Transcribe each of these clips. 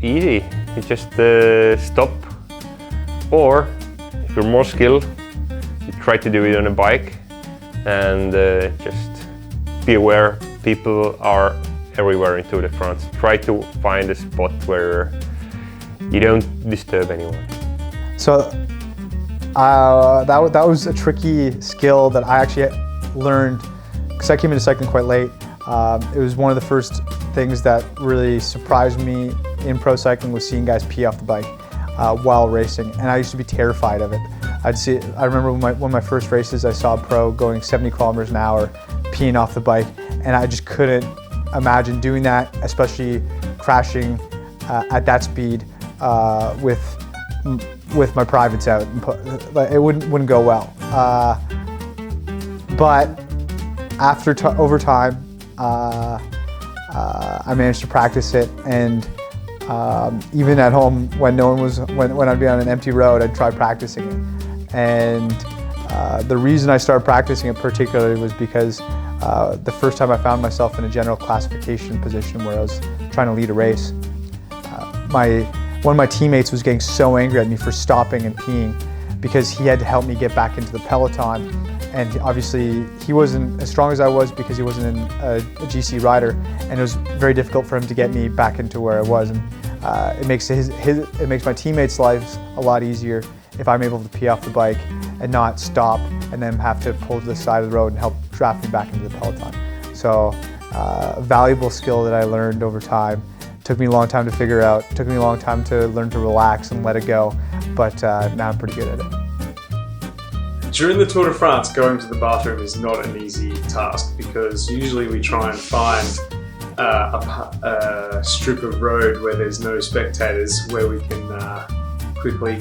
Easy. You just stop, or if you're more skilled, you try to do it on a bike, and just be aware people are everywhere in Tour de France. Try to find a spot where you don't disturb anyone. So that was a tricky skill that I actually learned because I came into cycling quite late. It was one of the first things that really surprised me in pro cycling was seeing guys pee off the bike while racing, and I used to be terrified of it. I remember one of my first races, I saw a pro going 70 kilometers an hour peeing off the bike, and I just couldn't imagine doing that, especially crashing at that speed with my privates out. It wouldn't go well. But over time, I managed to practice it, and even at home when when I'd be on an empty road, I'd try practicing it. And the reason I started practicing it particularly was because the first time I found myself in a general classification position where I was trying to lead a race, one of my teammates was getting so angry at me for stopping and peeing because he had to help me get back into the peloton. And obviously he wasn't as strong as I was because he wasn't a GC rider, and it was very difficult for him to get me back into where I was. And it makes my teammates' lives a lot easier if I'm able to pee off the bike and not stop and then have to pull to the side of the road and help draft me back into the peloton. So a valuable skill that I learned over time. Took me a long time to figure out, took me a long time to learn to relax and let it go, but now I'm pretty good at it. During the Tour de France, going to the bathroom is not an easy task because usually we try and find a strip of road where there's no spectators, where we can quickly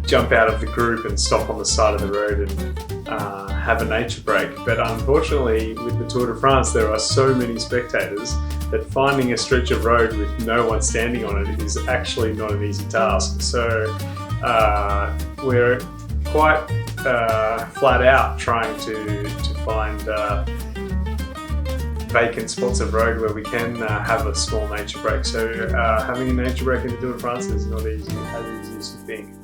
jump out of the group and stop on the side of the road and have a nature break. But unfortunately, with the Tour de France, there are so many spectators that finding a stretch of road with no one standing on it is actually not an easy task. So we're quite flat out trying to find vacant spots of road where we can have a small nature break. So having a nature break in the Tour de France is not as easy as you think.